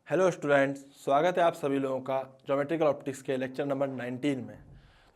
Hello students, स्वागत है आप सभी लोगों का ज्योमेट्रिकल ऑप्टिक्स के लेक्चर नंबर 19 में।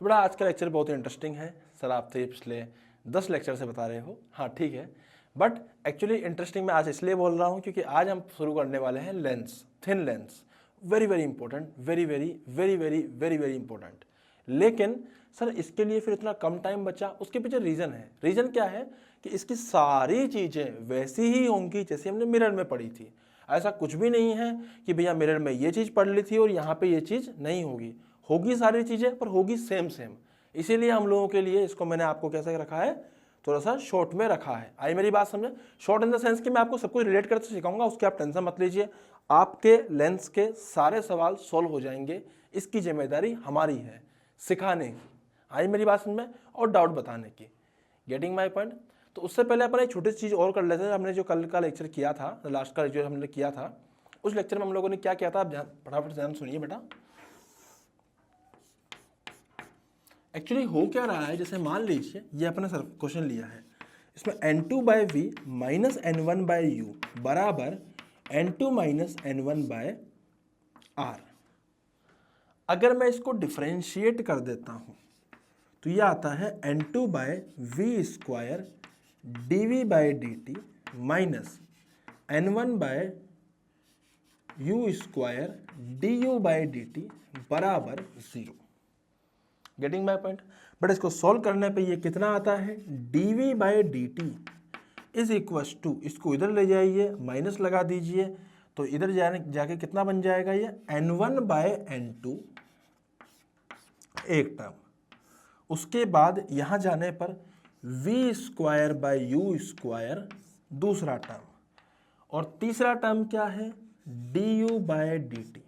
तो बड़ा आज का लेक्चर बहुत ही इंटरेस्टिंग है सर। आप तो ये पिछले 10 लेक्चर से बता रहे हो, हाँ ठीक है, बट एक्चुअली इंटरेस्टिंग मैं आज इसलिए बोल रहा हूँ क्योंकि आज हम शुरू करने वाले हैं lens, thin lens. Very very important, very very very very very very important. लेकिन सर इसके लिए फिर इतना कम टाइम बचा, उसके पीछे रीज़न है। रीज़न क्या है कि इसकी सारी चीज़ें वैसी ही होंगी जैसे हमने मिरर में पढ़ी थी। ऐसा कुछ भी नहीं है कि भैया मिरर में ये चीज़ पढ़ ली थी और यहाँ पे ये चीज़ नहीं होगी। होगी सारी चीज़ें, पर होगी सेम सेम। इसीलिए हम लोगों के लिए इसको मैंने आपको कैसे रखा है, थोड़ा सा शॉर्ट में रखा है। आई मेरी बात समझे? शॉर्ट इन द सेंस कि मैं आपको सब कुछ रिलेट करके सिखाऊंगा, उसकी आप टेंशन मत लीजिए। आपके लेंस के सारे सवाल सॉल्व हो जाएंगे। इसकी जिम्मेदारी हमारी है सिखाने की, आई मेरी बात समझ में, और डाउट बताने की। Getting my point? तो उससे पहले अपन एक छोटी सी चीज़ और कर लेते हैं। हमने जो कल का लेक्चर किया था, लास्ट का लेक्चर हमने किया था, उस लेक्चर में हम लोगों ने क्या किया था, आप फटाफट ध्यान सुनिए बेटा। एक्चुअली हो क्या रहा है, जैसे मान लीजिए ये अपने सर क्वेश्चन लिया है, इसमें n2/v माइनस n1/u बराबर n2 माइनस n1/r। अगर मैं इसको डिफ्रेंशिएट कर देता हूँ तो ये आता है n2/v square dv/dt minus n1/u square du/dt बराबर 0। Getting my point? बट इसको सॉल्व करने पे ये कितना आता है, dv/dt इज इक्वस टू, इसको इधर ले जाइए, माइनस लगा दीजिए, तो इधर जाके कितना बन जाएगा, ये n1/n2 एक टर्म। उसके बाद यहां जाने पर v square by u square दूसरा टर्म, और तीसरा टर्म क्या है, du/dt।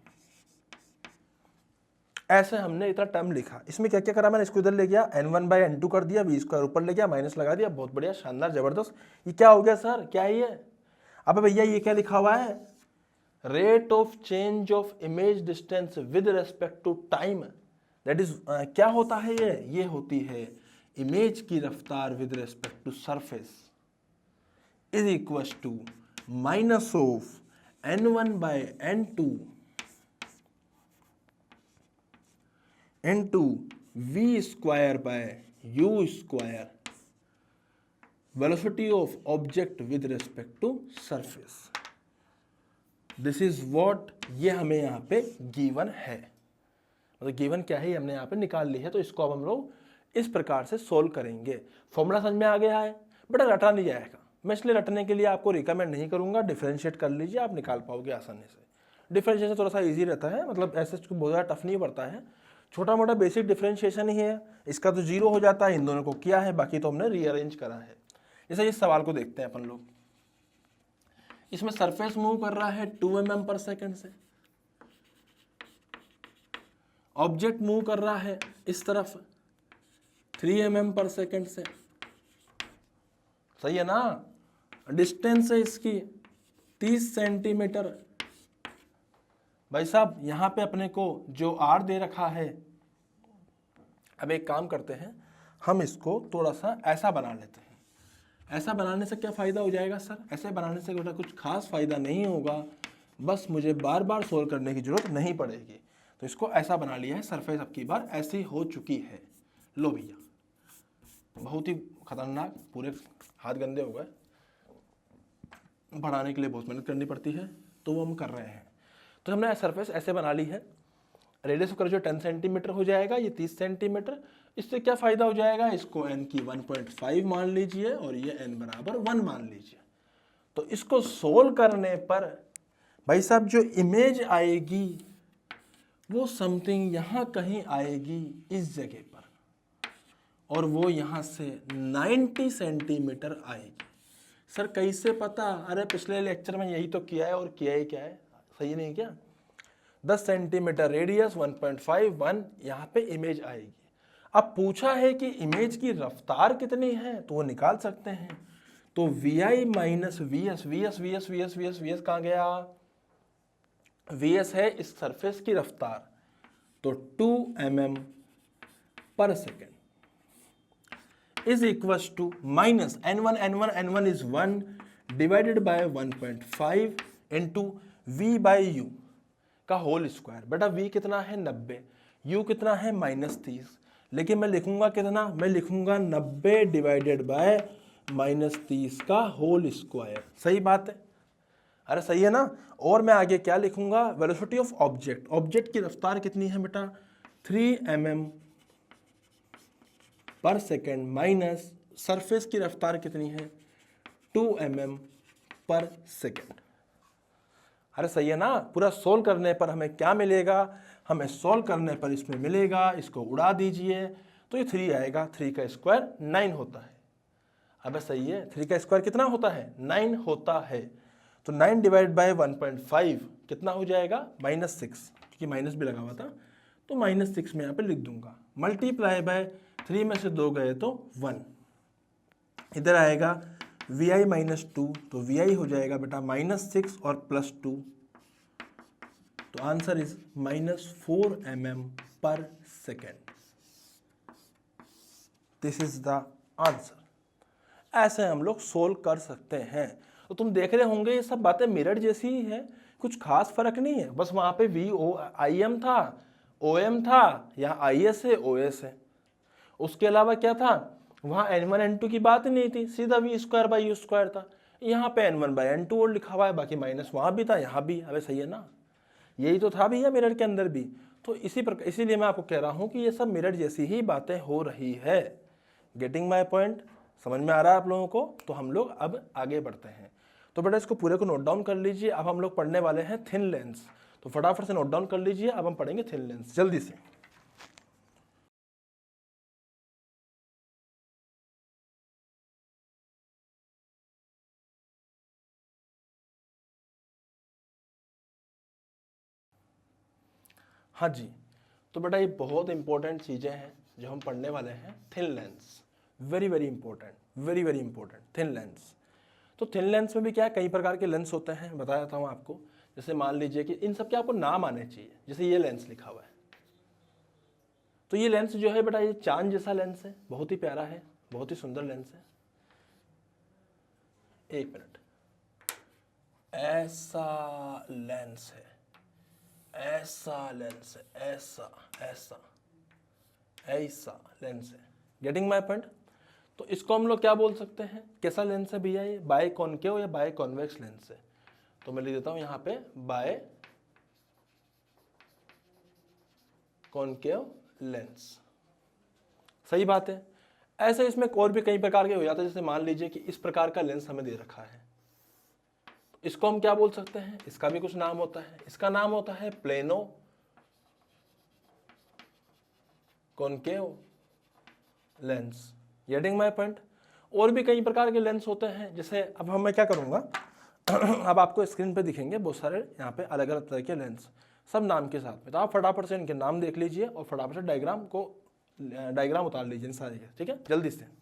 ऐसे हमने इतना टर्म लिखा। इसमें क्या क्या करा मैंने, इसको इधर ले गया, n1/n2 कर दिया, v स्क्वायर ऊपर ले गया, माइनस लगा दिया। बहुत बढ़िया, शानदार, जबरदस्त। ये क्या हो गया सर, क्या है ये? अब भैया ये क्या लिखा हुआ है, rate of change of image distance with respect to time. That is क्या होता है ये होती है इमेज की रफ्तार with respect to surface is equal to minus of n1/n2 into v square by u square velocity of object with respect to surface। This is what ये हमें यहाँ पे given है, मतलब given क्या है ये हमने यहाँ पे निकाल ली है। तो इसको अब हम लोग इस प्रकार से सोल्व करेंगे। फॉर्मूला समझ में आ गया है बेटा, रटा नहीं जाएगा। मैं इसलिए रटने के लिए आपको रिकमेंड नहीं करूंगा, डिफरेंशिएट कर लीजिए, आप निकाल पाओगे आसानी से। डिफरेंशिएशन थोड़ा सा इजी रहता है, मतलब ऐसे बहुत ज़्यादा टफ नहीं पड़ता है, छोटा मोटा बेसिक डिफरेंशिएशन ही है। इसका तो 0 हो जाता है, इन दोनों को किया है, बाकी तो हमने रीअरेंज करा है। जैसे इस सवाल को देखते हैं अपन लोग। इसमें सरफेस मूव कर रहा है 2 mm पर सेकेंड से, ऑब्जेक्ट मूव कर रहा है इस तरफ 3 mm पर सेकेंड से। सही है ना? डिस्टेंस है इसकी 30 सेंटीमीटर। भाई साहब यहाँ पे अपने को जो r दे रखा है, अब एक काम करते हैं, हम इसको थोड़ा सा ऐसा बना लेते हैं। ऐसा बनाने से क्या फ़ायदा हो जाएगा सर? ऐसे बनाने से बेटा कुछ खास फ़ायदा नहीं होगा, बस मुझे बार बार सोल्व करने की ज़रूरत नहीं पड़ेगी। तो इसको ऐसा बना लिया है, सरफेस अब की बार ऐसी हो चुकी है। लो भैया, बहुत ही खतरनाक, पूरे हाथ गंदे हो गए। बढ़ाने के लिए बहुत मेहनत करनी पड़ती है, तो वो हम कर रहे हैं। तो हमने सरफेस ऐसे बना ली है, रेडियस कर जो 10 सेंटीमीटर हो जाएगा, ये 30 सेंटीमीटर। इससे क्या फ़ायदा हो जाएगा, इसको n की 1.5 मान लीजिए और ये n बराबर 1 मान लीजिए। तो इसको सोल्व करने पर भाई साहब जो इमेज आएगी वो समथिंग यहाँ कहीं आएगी इस जगह पर, और वो यहाँ से 90 सेंटीमीटर आएगी। सर कैसे पता? अरे पिछले लेक्चर में यही तो किया है, और किया ही क्या है, सही नहीं क्या? 10 सेंटीमीटर रेडियस, 1.51 यहाँ पे इमेज आएगी। अब पूछा है कि इमेज की रफ्तार कितनी है, तो वो निकाल सकते हैं। तो vi minus vs, vs vs vs vs vs कहाँ गया? vs है इस सरफेस की रफ्तार, तो 2 mm पर second is equal to minus n1 is 1 divided by 1.5 into v by u. का होल स्क्वायर। बेटा v कितना है 90, u कितना है -30, लेकिन मैं लिखूंगा कितना, मैं लिखूंगा 90 डिवाइडेड बाय -30 का होल स्क्वायर। सही बात है, अरे सही है ना। और मैं आगे क्या लिखूंगा, वेलोसिटी ऑफ ऑब्जेक्ट, ऑब्जेक्ट की रफ्तार कितनी है बेटा 3 mm पर सेकेंड माइनस सरफेस की रफ्तार कितनी है 2 mm पर सेकेंड। अरे सही है ना। पूरा सोल्व करने पर हमें क्या मिलेगा, हमें सोल्व करने पर इसमें मिलेगा, इसको उड़ा दीजिए तो ये 3 आएगा, 3 का स्क्वायर 9 होता है। अब सही है, 3 का स्क्वायर कितना होता है 9 होता है। तो 9 डिवाइड बाय 1.5 कितना हो जाएगा -6, क्योंकि माइनस भी लगा हुआ था तो -6 में यहाँ पे लिख दूंगा। मल्टीप्लाई बाय 3 में से 2 गए तो 1, इधर आएगा vi -2, तो vi हो जाएगा बेटा -6 और +2, तो आंसर इज -4 mm पर second. This is the answer. ऐसे हम लोग सोल्व कर सकते हैं। तो तुम देख रहे होंगे ये सब बातें मिरर जैसी ही है, कुछ खास फर्क नहीं है, बस वहां पे VIM था, OM था, यहाँ IS है, OS है। उसके अलावा क्या था, वहाँ N1 N2 की बात ही नहीं थी, सीधा v²/u² था। यहाँ पे N1/N2 और लिखा हुआ है, बाकी माइनस वहाँ भी था यहाँ भी। अबे सही है ना, यही तो था भैया मिरर के अंदर भी। तो इसीलिए मैं आपको कह रहा हूँ कि ये सब मिरर जैसी ही बातें हो रही है। गेटिंग माई पॉइंट, समझ में आ रहा है आप लोगों को। तो हम लोग अब आगे बढ़ते हैं। तो बेटा इसको पूरे को नोट डाउन कर लीजिए। अब हम लोग पढ़ने वाले हैं थिन लेंस, तो फटाफट से नोट डाउन कर लीजिए। अब हम पढ़ेंगे थिन लेंस जल्दी से। हाँ जी, तो बेटा ये बहुत इंपॉर्टेंट चीज़ें हैं जो हम पढ़ने वाले हैं। Thin lens, very very important, very very important thin lens. तो थिन लेंस में भी क्या है, कई प्रकार के लेंस होते हैं, बता देता हूँ आपको। जैसे मान लीजिए कि इन सब के आपको नाम आने चाहिए। जैसे ये लेंस लिखा हुआ है, तो ये लेंस जो है बेटा ये चांद जैसा लेंस है, बहुत ही प्यारा है, बहुत ही सुंदर लेंस है। एक मिनट, ऐसा लेंस है, ऐसा लेंस है, ऐसा ऐसा ऐसा लेंस है। Getting my point. तो इसको हम लोग क्या बोल सकते हैं, कैसा लेंस है भैया ये, बाय कॉनकेव या बाय कॉन्वेक्स लेंस है। तो मैं लिख देता हूं यहाँ पे बाय कॉनकेव लेंस। सही बात है। ऐसे इसमें और भी कई प्रकार के हो जाते हैं। जैसे मान लीजिए कि इस प्रकार का लेंस हमें दे रखा है, तो इसको हम क्या बोल सकते हैं, इसका भी कुछ नाम होता है। इसका नाम होता है plano concave lens. Getting my point. और भी कई प्रकार के लेंस होते हैं। जैसे अब मैं क्या करूंगा अब आपको स्क्रीन पे दिखेंगे बहुत सारे यहाँ पे अलग अलग तरह के लेंस, सब नाम के साथ में। तो आप फटाफट से इनके नाम देख लीजिए और फटाफट से डायग्राम उतार लीजिए इन सारे के, ठीक है, जल्दी से।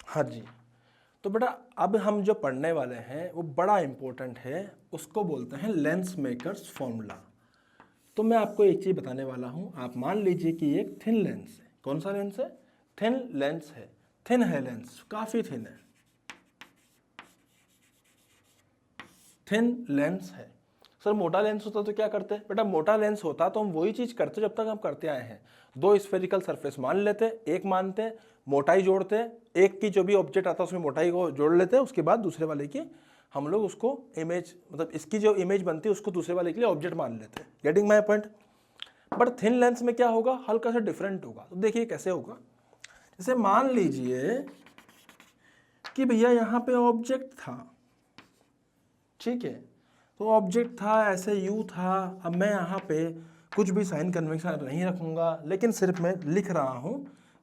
हाँ जी, तो बेटा अब हम जो पढ़ने वाले हैं वो बड़ा इंपॉर्टेंट है, उसको बोलते हैं लेंस मेकर्स फॉर्मूला। तो मैं आपको एक चीज़ बताने वाला हूँ। आप मान लीजिए कि एक थिन लेंस है। कौन सा लेंस है, थिन लेंस है। थिन है लेंस, काफ़ी थिन है, थिन लेंस है। सर मोटा लेंस होता तो क्या करते हैं, बेटा मोटा लेंस होता तो हम वही चीज़ करते जब तक हम करते आए हैं। दो स्फेरिकल सरफेस मान लेते, एक मानते, मोटाई जोड़ते, एक की जो भी ऑब्जेक्ट आता है उसमें मोटाई को जोड़ लेते, उसके बाद दूसरे वाले की हम लोग उसको इमेज, मतलब इसकी जो इमेज बनती है उसको दूसरे वाले के लिए ऑब्जेक्ट मान लेते हैं। Getting my point. But thin lens में क्या होगा, हल्का सा डिफरेंट होगा। तो देखिए कैसे होगा। जैसे मान लीजिए कि भैया यहाँ पे ऑब्जेक्ट था, ठीक है, तो ऑब्जेक्ट था, ऐसे यू था। अब मैं यहाँ पे कुछ भी साइन कन्वेंशन नहीं रखूंगा, लेकिन सिर्फ मैं लिख रहा हूं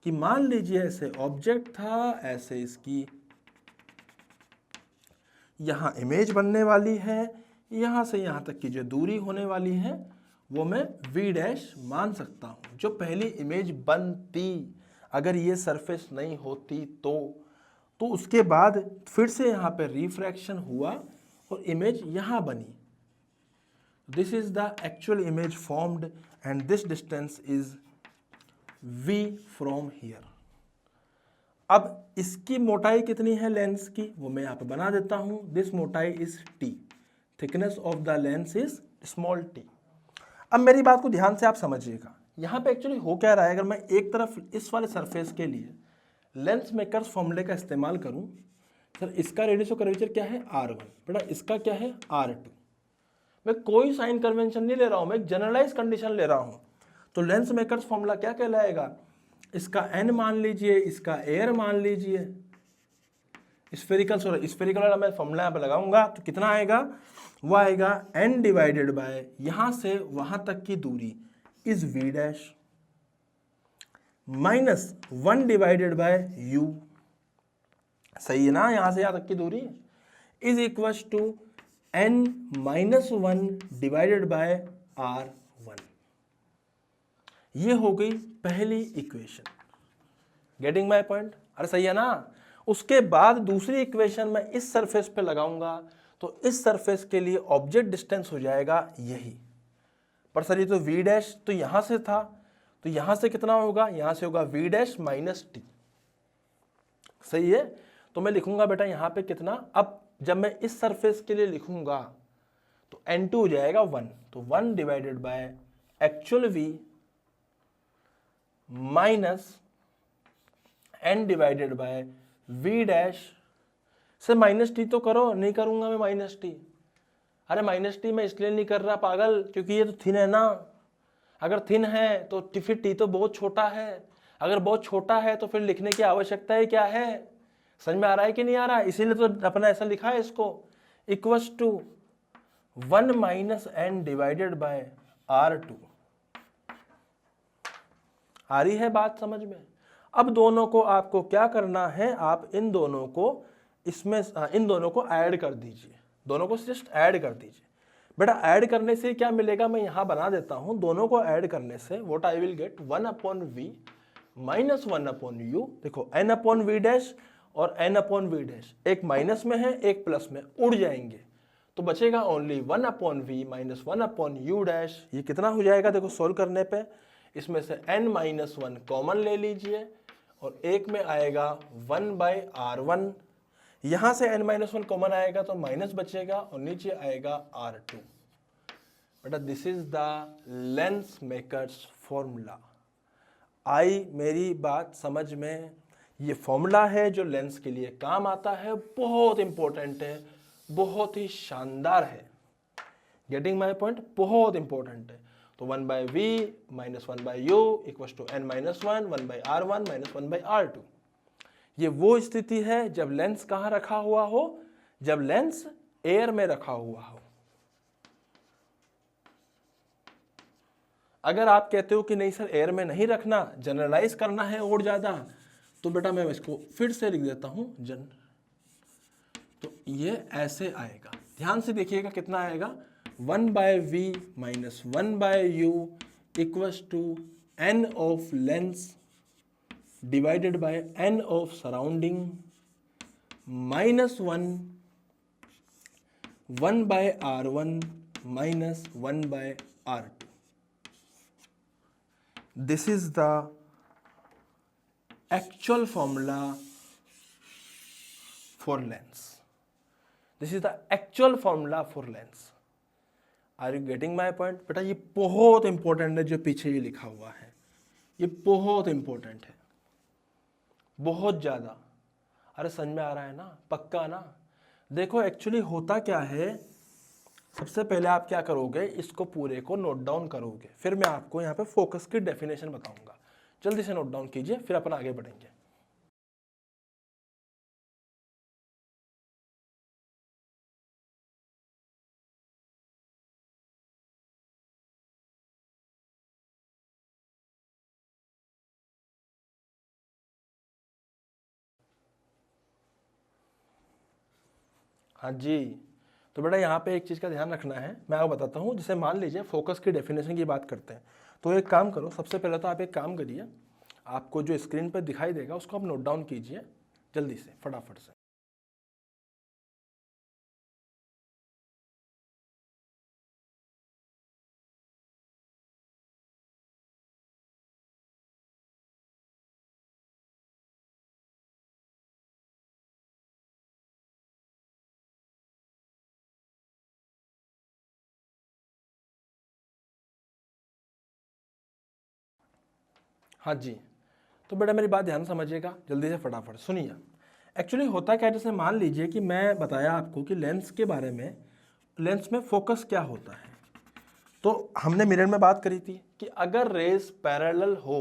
कि मान लीजिए ऐसे ऑब्जेक्ट था, ऐसे इसकी यहाँ इमेज बनने वाली है, यहाँ से यहाँ तक की जो दूरी होने वाली है वो मैं v डैश मान सकता हूँ। जो पहली इमेज बनती, अगर ये सरफेस नहीं होती तो उसके बाद फिर से यहाँ पे रिफ्रैक्शन हुआ और इमेज यहाँ बनी। This is the actual image formed and this distance is v from here. अब इसकी मोटाई कितनी है लेंस की, वो मैं यहाँ पे बना देता हूँ। दिस मोटाई is t, thickness of the lens is small t। अब मेरी बात को ध्यान से आप समझिएगा, यहाँ पे एक्चुअली हो क्या रहा है। अगर मैं एक तरफ इस वाले सरफेस के लिए लेंस मेकर्स फॉर्मूले का इस्तेमाल करूँ, सर इसका रेडियस ऑफ कर्वेचर क्या है r1, बेटा इसका क्या है r2। मैं कोई साइन कन्वेंशन नहीं ले रहा हूँ, मैं एक जनरलाइज कंडीशन ले रहा हूँ। तो लेंस मेकर्स फॉर्मूला क्या कहलाएगा, इसका n मान लीजिए, इसका एयर मान लीजिए, स्फेरिकल वाला मैं फॉर्मूला यहाँ पे लगाऊंगा तो कितना आएगा, वो आएगा n डिवाइडेड बाय यहाँ से वहाँ तक की दूरी is v dash minus 1 divided bye u। सही है ना, यहाँ से यहाँ तक की दूरी is equal to n minus 1 divided by r1। ये हो गई पहली इक्वेशन। गेटिंग माय पॉइंट, अरे सही है ना। उसके बाद दूसरी इक्वेशन में इस सरफेस पे लगाऊंगा तो इस सरफेस के लिए ऑब्जेक्ट डिस्टेंस हो जाएगा यही। पर सर ये तो v डैश तो यहां से था, तो यहां से कितना होगा, यहां से होगा v डैश माइनस t। सही है, तो मैं लिखूंगा बेटा यहां पे कितना। अब जब मैं इस सरफेस के लिए लिखूंगा तो n2 हो जाएगा 1, तो 1 divided by actual v minus n divided bye v dash से माइनस टी तो करो, नहीं करूंगा मैं माइनस टी। अरे माइनस टी मैं इसलिए नहीं कर रहा पागल, क्योंकि ये तो थिन है ना। अगर थिन है तो फिर टी तो बहुत छोटा है, अगर बहुत छोटा है तो फिर लिखने की आवश्यकता है क्या है। समझ में आ रहा है कि नहीं आ रहा, इसीलिए तो अपना ऐसा लिखा है इसको, equals to 1 minus n divided by r2। आ रही है बात समझ में। अब दोनों को आपको क्या करना है, आप इन दोनों को इन दोनों को ऐड कर दीजिए, दोनों को जस्ट ऐड कर दीजिए। बेटा ऐड करने से क्या मिलेगा, मैं यहां बना देता हूं। दोनों को ऐड करने से what I will get 1 upon v minus 1 upon u। देखो n अपॉन v डैश और n अपॉन v डैश, एक माइनस में है एक प्लस में, उड़ जाएंगे तो बचेगा only 1 upon v minus 1 upon u dash. ये कितना हो जाएगा, देखो सोल्व करने पे इसमें से n माइनस 1 कॉमन ले लीजिए और एक में आएगा 1 बाई r1। यहां से n माइनस 1 कॉमन आएगा तो माइनस बचेगा और नीचे आएगा r2। बेटा this is the lens makers formula. आई मेरी बात समझ में, ये फॉर्मूला है जो लेंस के लिए काम आता है, बहुत इंपॉर्टेंट है, बहुत ही शानदार है। गेटिंग माई पॉइंट, बहुत इंपॉर्टेंट है। तो 1 by v minus 1 by u equal to n minus 1 by r1 minus 1 by r2। ये वो स्थिति है जब लेंस कहाँ रखा हुआ हो, जब लेंस एयर में रखा हुआ हो। अगर आप कहते हो कि नहीं सर एयर में नहीं रखना, जनरलाइज करना है और ज्यादा, तो बेटा मैं इसको फिर से लिख देता हूं तो ये ऐसे आएगा, ध्यान से देखिएगा कितना आएगा, 1 by v minus 1 by u equals to n of lens divided by n of surrounding minus 1 by r1 minus 1 by r2। This is the actual formula for lens. This is the actual formula for lens. Are you getting my point. बेटा ये बहुत important है, जो पीछे ये लिखा हुआ है ये बहुत इंपॉर्टेंट है, बहुत ज्यादा। अरे समझ में आ रहा है ना, पक्का ना। देखो एक्चुअली होता क्या है, सबसे पहले आप क्या करोगे, इसको पूरे को नोट डाउन करोगे, फिर मैं आपको यहाँ पे फोकस की डेफिनेशन बताऊंगा। जल्दी से नोट डाउन कीजिए, फिर अपन आगे बढ़ेंगे। हाँ जी, तो बेटा यहाँ पे एक चीज़ का ध्यान रखना है, मैं आपको बताता हूँ। जैसे मान लीजिए फोकस की डेफिनेशन की बात करते हैं, तो एक काम करो, सबसे पहले तो आप एक काम करिए, आपको जो स्क्रीन पर दिखाई देगा उसको आप नोट डाउन कीजिए जल्दी से, फटाफट से। हाँ जी, तो बेटा मेरी बात ध्यान समझिएगा जल्दी से, फटाफट सुनिए। एक्चुअली होता क्या है, जैसे मान लीजिए कि मैं बताया आपको कि लेंस के बारे में, लेंस में फोकस क्या होता है। तो हमने मिरर में बात करी थी कि अगर रेस पैरेलल हो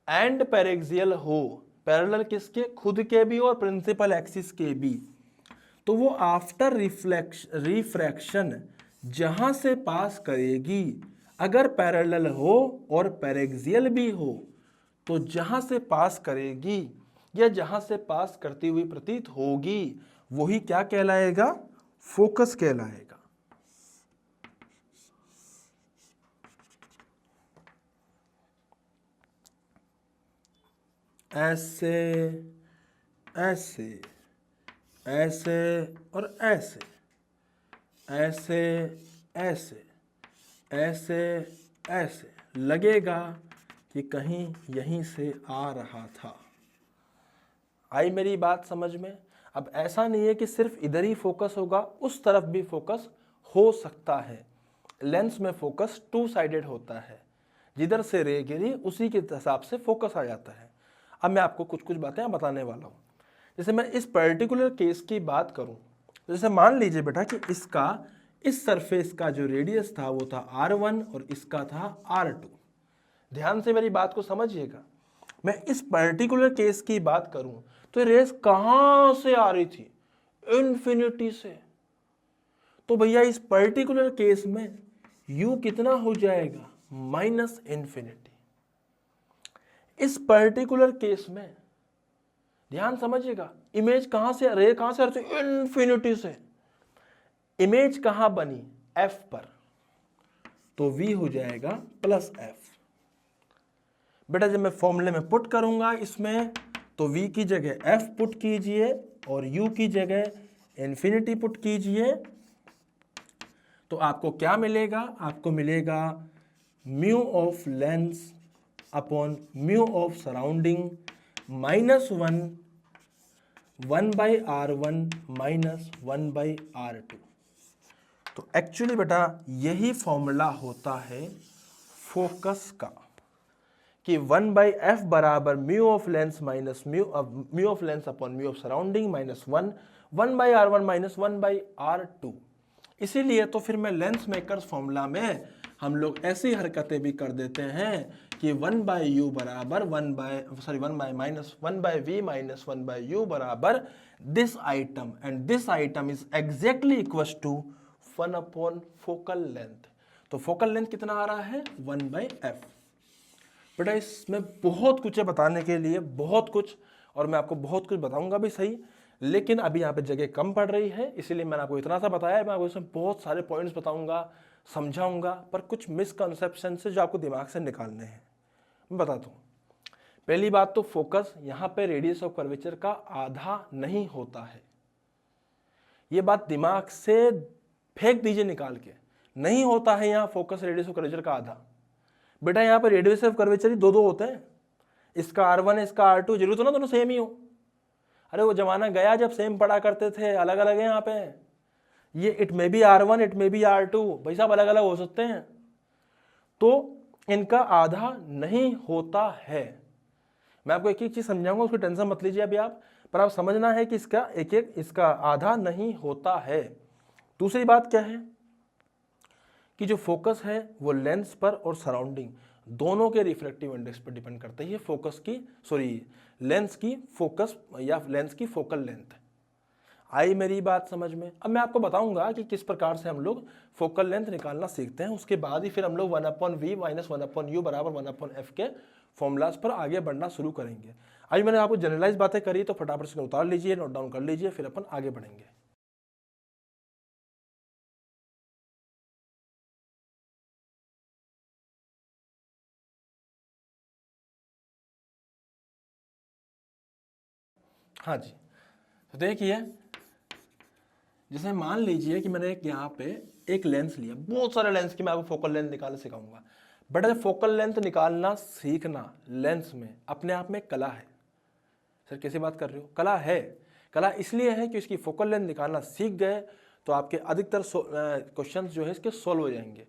एंड पैरेक्सियल हो, पैरेलल किसके, खुद के भी और प्रिंसिपल एक्सिस के भी, तो वो आफ्टर रिफ्रैक्शन जहां से पास करेगी, अगर पैरेलल हो और पैरेक्सियल भी हो, तो जहां से पास करेगी या जहां से पास करती हुई प्रतीत होगी, वही क्या कहलाएगा, फोकस कहलाएगा। ऐसे, ऐसे, ऐसे और ऐसे, ऐसे, ऐसे, ऐसे, ऐसे लगेगा कि कहीं यहीं से आ रहा था। आई मेरी बात समझ में? अब ऐसा नहीं है कि सिर्फ इधर ही फोकस होगा, उस तरफ भी फोकस हो सकता है। लेंस में फोकस टू साइडेड होता है, जिधर से रे गिरी उसी के हिसाब से फोकस आ जाता है। अब मैं आपको कुछ कुछ बातें बताने वाला हूँ। जैसे मैं इस पर्टिकुलर केस की बात करूँ, जैसे मान लीजिए बेटा कि इसका, इस सरफेस का जो रेडियस था वो था r1 और इसका था r2। ध्यान से मेरी बात को समझिएगा। मैं इस पर्टिकुलर केस की बात करूं तो रेस कहां से आ रही थी, इन्फिनिटी से। तो भैया इस पर्टिकुलर केस में u कितना हो जाएगा, माइनस इन्फिनिटी। इस पर्टिकुलर केस में ध्यान समझिएगा, इमेज कहां से, रे कहां से आ रही थी, इन्फिनिटी से। इमेज कहां बनी, f पर, तो v हो जाएगा प्लस f। बेटा जब मैं फॉर्मूले में पुट करूंगा इसमें, तो v की जगह f पुट कीजिए और u की जगह इन्फिनिटी पुट कीजिए, तो आपको क्या मिलेगा, आपको मिलेगा mu of lens upon mu of surrounding minus 1/r1 minus 1/r2। तो एक्चुअली बेटा यही फॉर्मूला होता है फोकस का, कि 1/f बराबर mu of lens minus mu of lens upon mu of surrounding minus 1/r1 minus 1/r2। इसीलिए तो फिर मैं लेंस मेकर्स फॉर्मूला में हम लोग ऐसी हरकतें भी कर देते हैं कि 1/u बराबर 1/v माइनस 1/u बराबर this item, and this item is exactly equal to 1 upon focal length. तो फोकल लेंथ कितना आ रहा है, 1/f। बेटा इसमें बहुत कुछ है बताने के लिए, बहुत कुछ, और मैं आपको बहुत कुछ बताऊंगा भी सही, लेकिन अभी यहाँ पे जगह कम पड़ रही है, इसीलिए मैंने आपको इतना सा बताया है। मैं आपको इसमें बहुत सारे पॉइंट्स बताऊंगा, समझाऊंगा, पर कुछ मिसकंसेप्शन से जो आपको दिमाग से निकालने हैं मैं बताता हूँ। पहली बात तो फोकस यहाँ पे रेडियस ऑफ कर्वेचर का आधा नहीं होता है, ये बात दिमाग से फेंक दीजिए निकाल के, नहीं होता है यहाँ फोकस रेडियस ऑफ कर्वेचर का आधा। बेटा यहाँ पर रेडियस ऑफ कर्वेचर ही दो होते हैं, इसका r1 इसका r2, जरूर तो ना दोनों सेम ही हो। अरे वो जमाना गया जब सेम पढ़ा करते थे, अलग अलग है यहाँ पे। ये इट में बी r1 इट में बी r2, भाई साहब अलग अलग हो सकते हैं, तो इनका आधा नहीं होता है। मैं आपको एक एक चीज समझाऊंगा, उसकी टेंशन मत लीजिए अभी आप, पर आप समझना है कि इसका एक एक, इसका आधा नहीं होता है। दूसरी बात क्या है कि जो फोकस है वो लेंस पर और सराउंडिंग दोनों के रिफ्रैक्टिव इंडेक्स पर डिपेंड करता है। ये फोकस की, सॉरी लेंस की फोकस या लेंस की फोकल लेंथ। आई मेरी बात समझ में? अब मैं आपको बताऊंगा कि किस प्रकार से हम लोग फोकल लेंथ निकालना सीखते हैं, उसके बाद ही फिर हम लोग 1/v माइनस 1/u बराबर 1/f के फॉर्मूलाज पर आगे बढ़ना शुरू करेंगे। आज मैंने आपको जनरलाइज बातें करी, तो फटाफट से उतार लीजिए, नोट डाउन कर लीजिए, फिर अपन आगे बढ़ेंगे। हाँ जी, तो देखिए जैसे मान लीजिए कि मैंने एक यहाँ पे एक लेंस लिया, बहुत सारे लेंस की मैं आपको फोकल लेंथ निकालना सिखाऊंगा। बट फोकल लेंथ निकालना सीखना लेंस में अपने आप में कला है। सर कैसे बात कर रहे हो? कला है। कला इसलिए है कि इसकी फोकल लेंथ निकालना सीख गए तो आपके अधिकतर क्वेश्चंस जो है इसके सॉल्व हो जाएंगे।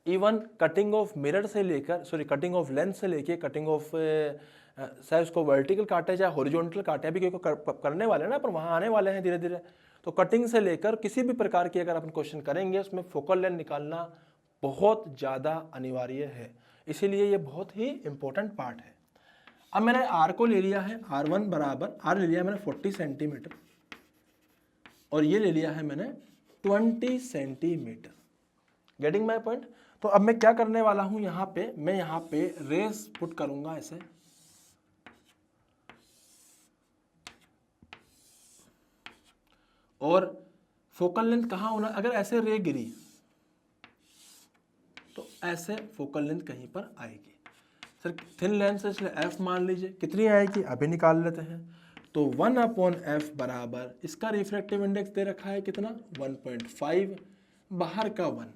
इवन कटिंग ऑफ मिरर से लेकर कटिंग ऑफ लेंस से लेके कटिंग ऑफ चाहे उसको वर्टिकल काटे चाहे हॉरिजॉन्टल काटे, अभी क्योंकि करने वाले हैं ना, पर वहाँ आने वाले हैं धीरे धीरे। तो कटिंग से लेकर किसी भी प्रकार की अगर अपन क्वेश्चन करेंगे उसमें फोकल लेंथ निकालना बहुत ज़्यादा अनिवार्य है, इसीलिए ये बहुत ही इंपॉर्टेंट पार्ट है। अब मैंने आर को ले लिया है, R1 बराबर आर ले लिया मैंने 40 सेंटीमीटर और ये ले लिया है मैंने 20 सेंटीमीटर। Getting my point? तो अब मैं क्या करने वाला हूं यहाँ पे, मैं यहाँ पे रेस पुट करूंगा ऐसे, और फोकल लेंथ कहाँ होना, अगर ऐसे रे गिरी तो ऐसे फोकल लेंथ कहीं पर आएगी। सर थिन लेंथ है इसलिए एफ मान लीजिए, कितनी आएगी अभी निकाल लेते हैं। तो 1/f बराबर इसका रिफ्रैक्टिव इंडेक्स दे रखा है कितना 1.5, बाहर का 1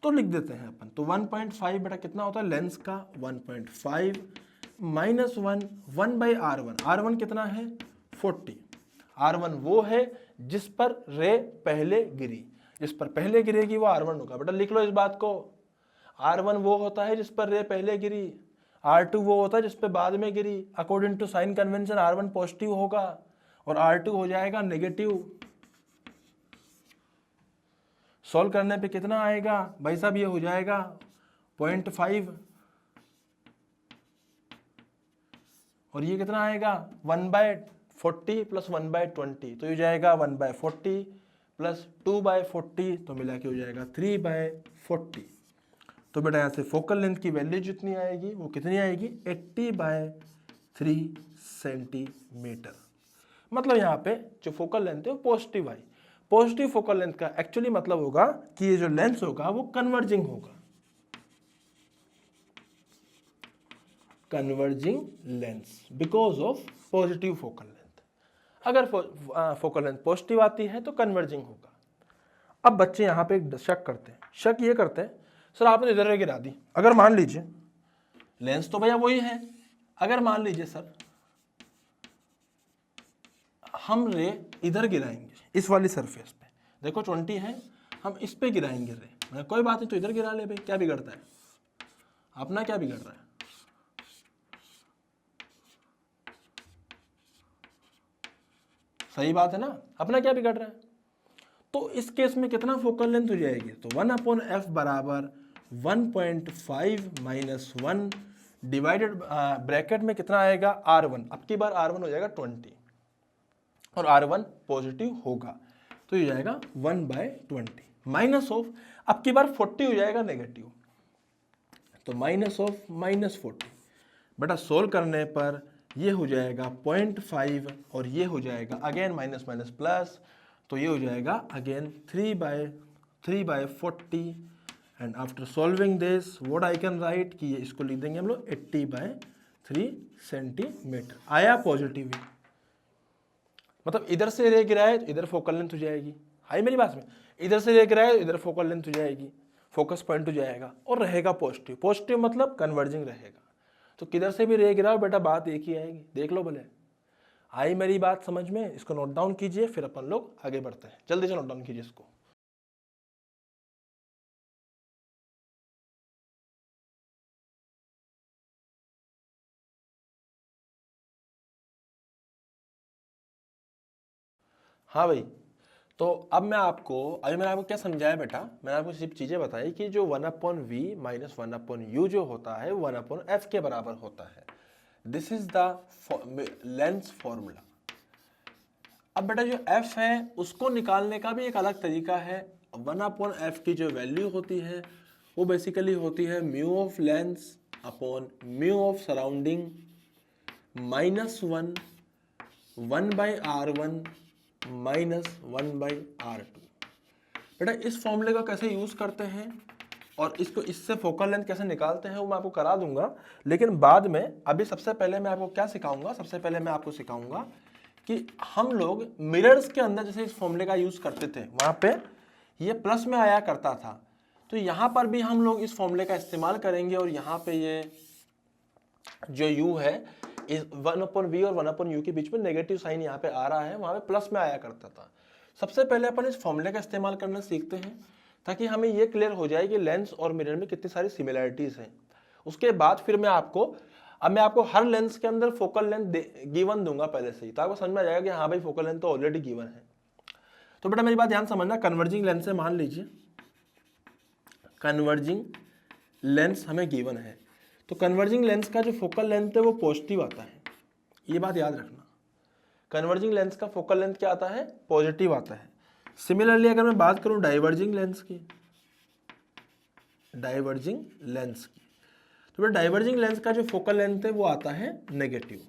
तो लिख देते हैं अपन। तो 1.5 बेटा कितना होता है लेंस का 1.5 माइनस 1/r1, r1 कितना है 40। r1 वो है जिस पर रे पहले गिरी, जिस पर पहले गिरेगी वो r1 होगा। बेटा लिख लो इस बात को, r1 वो होता है जिस पर रे पहले गिरी, R2 वो होता है जिस पे बाद में गिरी। According to sign convention R1 positive होगा और R2 हो जाएगा नेगेटिव। सॉल्व करने पे कितना आएगा भाई साहब, ये हो जाएगा 0.5 और ये कितना आएगा 1/40 प्लस 1/20, तो ये जाएगा 1/40 प्लस 2/40, तो मिला के हो जाएगा 3/40। तो बेटा यहाँ से फोकल लेंथ की वैल्यू जितनी आएगी वो कितनी आएगी 80/3 सेंटीमीटर। मतलब यहाँ पे जो फोकल लेंथ है वो पॉजिटिव आई। पॉजिटिव फोकल लेंथ का एक्चुअली मतलब होगा कि ये जो लेंस होगा वो कन्वर्जिंग होगा, converging lens because of positive focal length. अगर फोकल लेंथ पॉजिटिव आती है तो कन्वर्जिंग होगा। अब बच्चे यहाँ पे एक शक करते हैं, शक ये करते हैं सर आपने इधर रे गिरा दी, अगर मान लीजिए लेंस तो भैया वही है, अगर मान लीजिए सर हम रे इधर गिराएंगे इस वाली सरफेस पे, देखो 20 है, हम इस पे गिराएंगे रे, मैं कोई बात नहीं तो इधर गिरा ले भाई, क्या बिगड़ता है अपना, क्या बिगड़ रहा है। सही बात है ना, अपना क्या बिगड़ रहा है। तो इस केस में कितना फोकल लेंथ हो जाएगी, तो 1/f बराबर 1.5 माइनस 1 डिवाइडेड ब्रैकेट में कितना आएगा R1, अब की बार R1 हो जाएगा 20 और R1 पॉजिटिव होगा तो ये जाएगा 1/20 माइनस ऑफ, अब की बार 40 हो जाएगा नेगेटिव, तो माइनस ऑफ -40। बेटा सोल्व करने पर ये हो जाएगा 0.5 और ये हो जाएगा अगेन माइनस माइनस प्लस, तो ये हो जाएगा again 3/40 and after solving this what I can write कि ये इसको लिख देंगे हम लोग 80/3 सेंटीमीटर। आया पॉजिटिव, मतलब इधर से रे गिराए तो इधर फोकल लेंथ हो जाएगी, हाई मेरी बात में, इधर से रे गिराए तो इधर फोकल लेंथ हो जाएगी, फोकस पॉइंट हो जाएगा और रहेगा पॉजिटिव। पॉजिटिव मतलब कन्वर्जिंग रहेगा, तो किधर से भी रे गिराओ बेटा बात एक ही आएगी, देख लो भले। आई मेरी बात समझ में, इसको नोट डाउन कीजिए फिर अपन लोग आगे बढ़ते हैं, जल्दी से नोट डाउन कीजिए इसको। हाँ भाई, तो अब मैं आपको, अभी मैंने आपको क्या समझाया बेटा, मैंने आपको सिर्फ चीज़ें बताई कि जो 1/v माइनस 1/u जो होता है 1/f के बराबर होता है। This is the lens formula. अब बेटा जो f है उसको निकालने का भी एक अलग तरीका है। 1/f की जो वैल्यू होती है वो बेसिकली होती है mu of lens upon mu of surrounding minus 1/r1 minus 1/r2। बेटा इस फॉर्मूले को कैसे यूज करते हैं और इसको इससे फोकल लेंथ कैसे निकालते हैं वो मैं आपको करा दूंगा, लेकिन बाद में। अभी सबसे पहले मैं आपको क्या सिखाऊंगा, सबसे पहले मैं आपको सिखाऊंगा कि हम लोग मिरर्स के अंदर जैसे इस फॉर्मूले का यूज करते थे, वहां पे ये प्लस में आया करता था, तो यहां पर भी हम लोग इस फॉर्मूले का इस्तेमाल करेंगे और यहाँ पे ये जो u है इस 1/v और 1/u के बीच में नेगेटिव साइन यहाँ पे आ रहा है, वहां पे प्लस में आया करता था। सबसे पहले अपन इस फॉर्मूले का इस्तेमाल करना सीखते हैं ताकि हमें ये क्लियर हो जाए कि लेंस और मिरर में कितनी सारी सिमिलरिटीज हैं। उसके बाद फिर मैं आपको हर लेंस के अंदर फोकल लेंथ गिवन दूंगा पहले से ही, तो आपको समझ में आ जाएगा कि हाँ भाई फोकल लेंथ तो ऑलरेडी गिवन है। तो बेटा मेरी बात ध्यान समझना, कन्वर्जिंग लेंस है, मान लीजिए कन्वर्जिंग लेंस हमें गिवन है, तो कन्वर्जिंग लेंस का जो फोकल लेंथ है वो पॉजिटिव आता है, ये बात याद रखना। कन्वर्जिंग लेंस का फोकल लेंथ क्या आता है? पॉजिटिव आता है। सिमिलरली अगर मैं बात करूं डाइवर्जिंग लेंस की, डाइवर्जिंग लेंस की, तो डाइवर्जिंग लेंस का जो फोकल लेंथ है वो आता है नेगेटिव।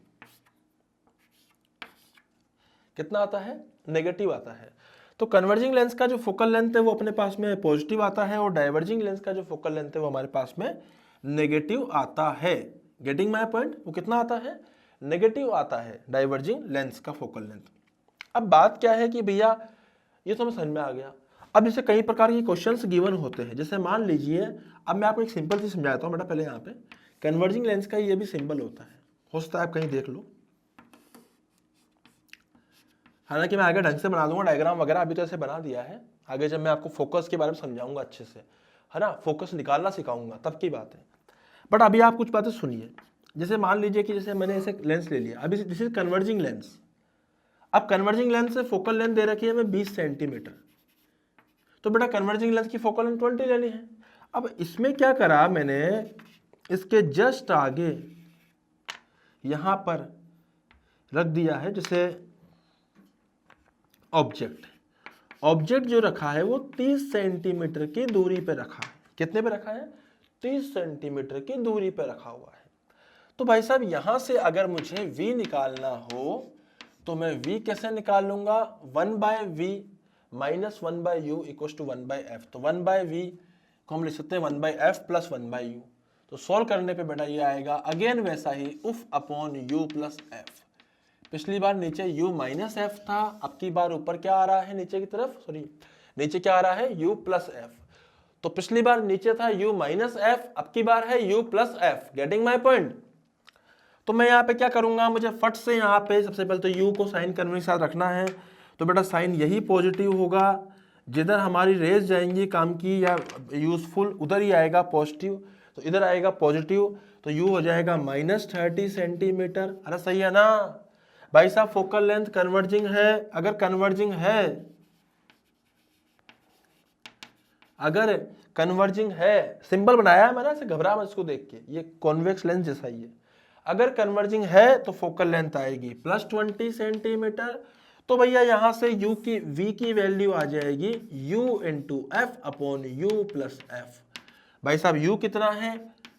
कितना आता है? नेगेटिव आता है। तो कन्वर्जिंग लेंस का जो फोकल लेंथ है वो अपने पास में पॉजिटिव आता है और डाइवर्जिंग लेंस का जो फोकल लेंथ है वो हमारे पास में नेगेटिव आता है। Getting my point? वो कितना आता है? नेगेटिव आता है डाइवर्जिंग लेंस का फोकल लेंथ। अब बात क्या है कि भैया ये तो हमें समझ में आ गया। अब जैसे कई प्रकार के क्वेश्चंस गिवन होते हैं, जैसे मान लीजिए, अब मैं आपको एक सिंपल चीज समझाता हूँ बेटा। पहले यहाँ पे कन्वर्जिंग लेंस का ये भी सिंबल होता है, हो सकता है आप कहीं देख लो, हालांकि मैं आगे ढंग से बना दूंगा डायग्राम वगैरह, अभी तो ऐसे बना दिया है, आगे जब मैं आपको फोकस के बारे में समझाऊंगा अच्छे से, है ना, फोकस निकालना सिखाऊंगा तब की बात है। बट अभी आप कुछ बातें सुनिए। जैसे मान लीजिए कि जैसे मैंने ऐसे लेंस ले लिया, अभी दिस इज कन्वर्जिंग लेंस। अब कन्वर्जिंग लेंस से फोकल लेंथ दे रखी है हमें 20 सेंटीमीटर, तो बेटा कन्वर्जिंग लेंस की फोकल लेंथ 20 लेनी है। अब इसमें क्या करा मैंने, इसके जस्ट आगे यहां पर रख दिया है जैसे ऑब्जेक्ट जो रखा है वो 30 सेंटीमीटर की दूरी पे रखा है। कितने पे रखा है? 30 सेंटीमीटर की दूरी पे रखा हुआ है। तो भाई साहब यहां से अगर मुझे v निकालना हो तो मैं v कैसे निकाल लूंगा? 1/v minus 1/u equal to 1/f। तो 1/v को हम लिख सकते हैं 1/f प्लस 1/u। तो सॉल्व करने पे बेटा ये आएगा अगेन वैसा ही उफ अपॉन u प्लस f। पिछली बार नीचे u माइनस एफ था, अब की बार ऊपर क्या आ रहा है नीचे की तरफ, सॉरी नीचे क्या आ रहा है? u plus F. तो पिछली बार नीचे था u माइनस एफ, अब की बार है u plus F. Getting my point? तो मैं यहाँ पे क्या करूंगा, मुझे फट से यहाँ पे सबसे पहले तो u को साइन कन्वेंशन के साथ रखना है, तो बेटा साइन यही पॉजिटिव होगा, जिधर हमारी रेज जाएंगी काम की या यूजफुल उधर ही आएगा पॉजिटिव, तो इधर आएगा पॉजिटिव, तो u हो जाएगा -30 सेंटीमीटर। अरे सही है ना भाई साहब? फोकल लेंथ कन्वर्जिंग है, अगर कन्वर्जिंग है, सिंबल बनाया है मैंने, ऐसे घबरा मत इसको देख के, ये कॉन्वेक्स लेंस जैसा ही है। अगर कन्वर्जिंग है तो फोकल लेंथ आएगी +20 सेंटीमीटर। तो भैया यहां से v की वैल्यू आ जाएगी u into F upon u plus F. भाई साहब u कितना है?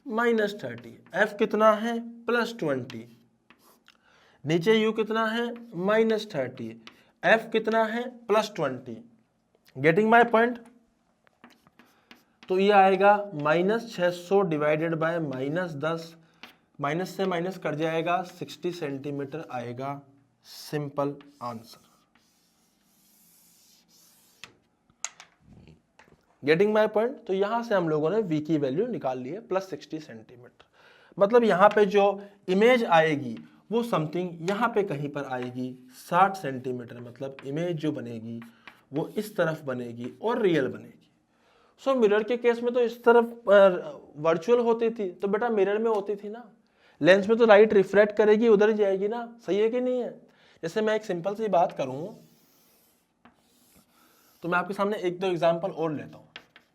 -30, f कितना है? +20, नीचे u कितना है? -30, f कितना है? +20। Getting my point? तो ये आएगा -600 डिवाइडेड बाय -10, माइनस से माइनस कट जाएगा, 60 सेंटीमीटर आएगा। Simple answer. Getting my point? तो यहां से हम लोगों ने v की वैल्यू निकाल ली है +60 सेंटीमीटर। मतलब यहां पे जो इमेज आएगी वो समथिंग यहां पे कहीं पर आएगी 60 सेंटीमीटर, मतलब इमेज जो बनेगी वो इस तरफ बनेगी और रियल बनेगी। सो मिरर के केस में तो इस तरफ वर्चुअल होती थी, तो बेटा मिरर में होती थी ना, लेंस में तो लाइट रिफ्लेक्ट करेगी उधर ही जाएगी ना, सही है कि नहीं है? जैसे मैं एक सिंपल सी बात करूं तो मैं आपके सामने एक दो एग्जांपल और लेता हूं,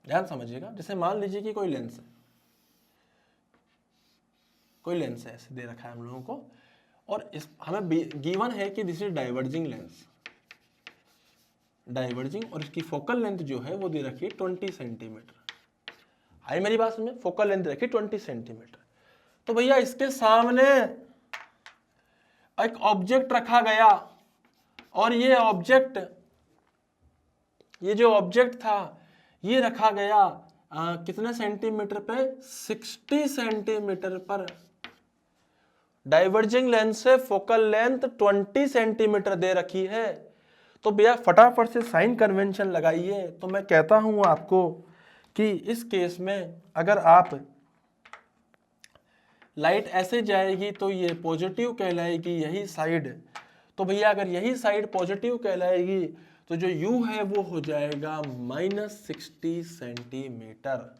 ध्यान समझिएगा। जैसे मान लीजिए कि कोई लेंस है, ऐसे दे रखा है हम लोगों को, और इस हमें गिवन है कि this is diverging lens, diverging, और इसकी फोकल लेंथ जो है वो दे रखी है 20 सेंटीमीटर। आई मेरी बात में? फोकल लेंथ रखी 20 सेंटीमीटर। तो भैया इसके सामने एक ऑब्जेक्ट रखा गया, और ये जो ऑब्जेक्ट था ये रखा गया कितने सेंटीमीटर पे? 60 सेंटीमीटर पर। डाइवर्जिंग लेंस से फोकल लेंथ 20 सेंटीमीटर दे रखी है। तो भैया फटाफट से साइन कन्वेंशन लगाइए। तो मैं कहता हूं आपको कि इस केस में अगर आप लाइट ऐसे जाएगी तो ये पॉजिटिव कहलाएगी यही साइड। तो भैया अगर यही साइड पॉजिटिव कहलाएगी तो जो u है वो हो जाएगा -60 सेंटीमीटर।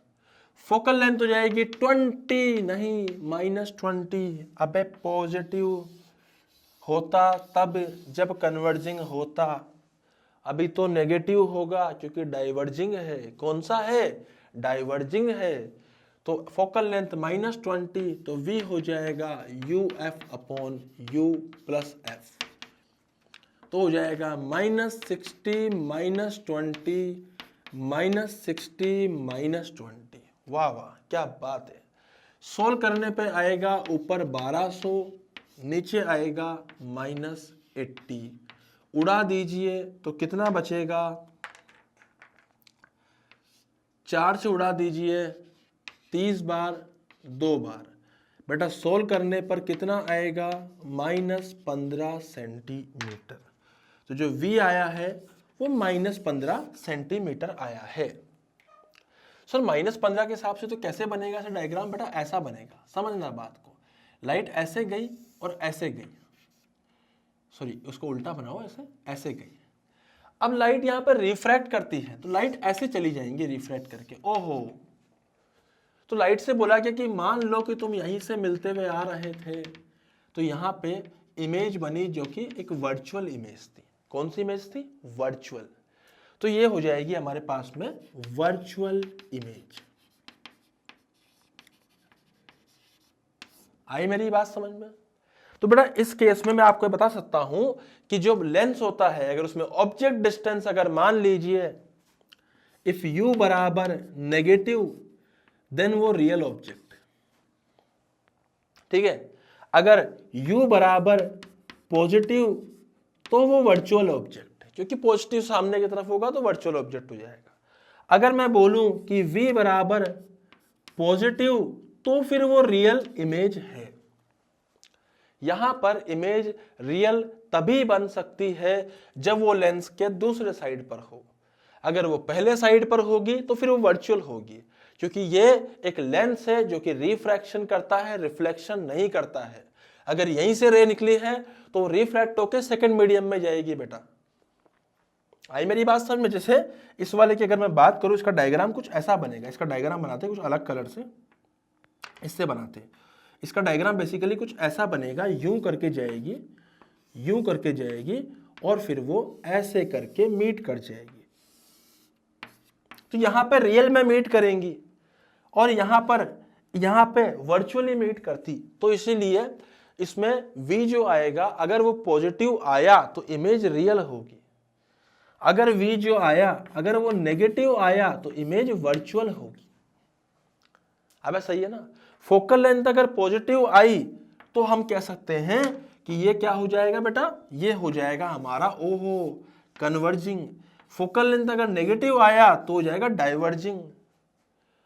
फोकल लेंथ हो जाएगी 20, नहीं -20। अबे पॉजिटिव होता तब जब कन्वर्जिंग होता, अभी तो नेगेटिव होगा क्योंकि डाइवर्जिंग है। कौन सा है? डाइवर्जिंग है। तो फोकल लेंथ -20, तो v हो जाएगा UF/U + F। तो हो जाएगा -60 -20 -60 वाह वाह क्या बात है। सोल्व करने पे आएगा ऊपर 1200, नीचे आएगा -80। उड़ा दीजिए तो कितना बचेगा? 4 से उड़ा दीजिए 30 बार 2 बार। बेटा सोल्व करने पर कितना आएगा? -15 सेंटीमीटर। तो जो v आया है वो -15 सेंटीमीटर आया है। सर -15 के हिसाब से तो कैसे बनेगा ऐसा डायग्राम? बेटा ऐसा बनेगा, समझना बात को। लाइट ऐसे गई और ऐसे गई, सॉरी उसको उल्टा बनाओ, ऐसे गई। अब लाइट यहाँ पर रिफ्रैक्ट करती है तो लाइट ऐसे चली जाएंगी रिफ्रैक्ट करके। ओहो, तो लाइट से बोला गया कि मान लो कि तुम यहीं से मिलते हुए आ रहे थे, तो यहाँ पे इमेज बनी जो कि एक वर्चुअल इमेज थी। कौन सी इमेज थी? वर्चुअल। तो ये हो जाएगी हमारे पास में वर्चुअल इमेज। आई मेरी बात समझ में? तो बेटा इस केस में मैं आपको बता सकता हूं कि जो लेंस होता है अगर उसमें ऑब्जेक्ट डिस्टेंस अगर मान लीजिए इफ u बराबर नेगेटिव देन वो रियल ऑब्जेक्ट, ठीक है। अगर u बराबर पॉजिटिव तो वो वर्चुअल ऑब्जेक्ट है, क्योंकि पॉजिटिव सामने की तरफ होगा तो वर्चुअल ऑब्जेक्ट हो जाएगा। अगर मैं बोलूं कि v बराबर पॉजिटिव तो फिर वो रियल इमेज है। यहां पर इमेज रियल तभी बन सकती है जब वो लेंस के दूसरे साइड पर हो। अगर वो पहले साइड पर होगी तो फिर वो वर्चुअल होगी, क्योंकि ये एक लेंस है जो कि रिफ्रैक्शन करता है, रिफ्लेक्शन नहीं करता है। अगर यहीं से रे निकली है तो रिफ्रैक्ट होकर सेकंड मीडियम में जाएगी। बेटा आई मेरी बात समझ में? जैसे इस वाले की अगर मैं बात करूं, इसका डायग्राम कुछ ऐसा बनेगा। इसका डायग्राम बनाते हैं कुछ अलग कलर से, इससे बनाते हैं। इसका डायग्राम बेसिकली कुछ ऐसा बनेगा, यूं करके जाएगी, यूं करके जाएगी और फिर वो ऐसे करके मीट कर जाएगी। तो यहां पे रियल में मीट करेंगी और यहां पे वर्चुअली मीट करती। तो इसीलिए इसमें v जो आएगा अगर वो पॉजिटिव आया तो इमेज रियल होगी, अगर v जो आया अगर वो नेगेटिव आया तो इमेज वर्चुअल होगी। अब सही है ना? फोकल लेंथ अगर पॉजिटिव आई तो हम कह सकते हैं कि ये क्या हो जाएगा बेटा? ये हो जाएगा हमारा ओहो कन्वर्जिंग। फोकल लेंथ अगर नेगेटिव आया तो हो जाएगा डाइवर्जिंग।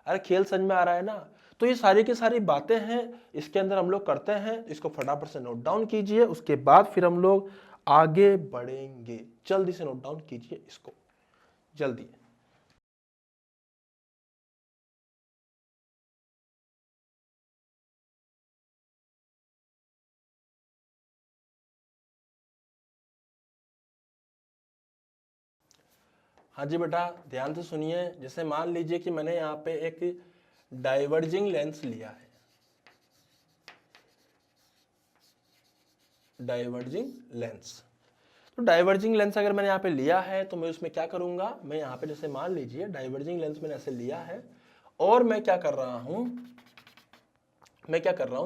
अरे खेल समझ में आ रहा है ना? तो ये सारी की सारी बातें हैं इसके अंदर हम लोग करते हैं। इसको फटाफट से नोट डाउन कीजिए, उसके बाद फिर हम लोग आगे बढ़ेंगे। जल्दी से नोट डाउन कीजिए इसको, जल्दी। हाँ जी बेटा ध्यान से सुनिए। जैसे मान लीजिए कि मैंने यहाँ पे एक डाइवर्जिंग लेंस लिया है, डाइवर्जिंग लेंस। तो डाइवर्जिंग लेंस अगर मैंने यहाँ पे लिया है तो मैं उसमें क्या करूंगा? मैं यहाँ पे जैसे मान लीजिए डाइवर्जिंग लेंस मैंने ऐसे लिया है और मैं क्या कर रहा हूं,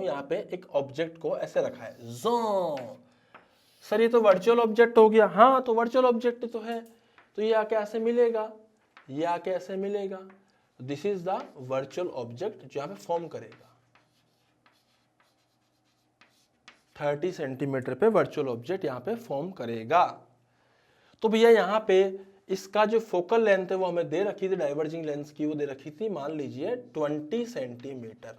यहाँ पे एक ऑब्जेक्ट को ऐसे रखा है। सर ये तो वर्चुअल ऑब्जेक्ट हो गया। हाँ तो वर्चुअल ऑब्जेक्ट तो है, तो ये आके ऐसे मिलेगा, ये आके ऐसे मिलेगा। This is the virtual object जो यहाँ पे फॉर्म करेगा। 30 सेंटीमीटर पे वर्चुअल ऑब्जेक्ट यहाँ पे फॉर्म करेगा। तो भैया यहाँ पे इसका जो फोकल लेंथ है वो हमें दे रखी थी, डाइवर्जिंग लेंस की वो दे रखी थी मान लीजिए 20 सेंटीमीटर।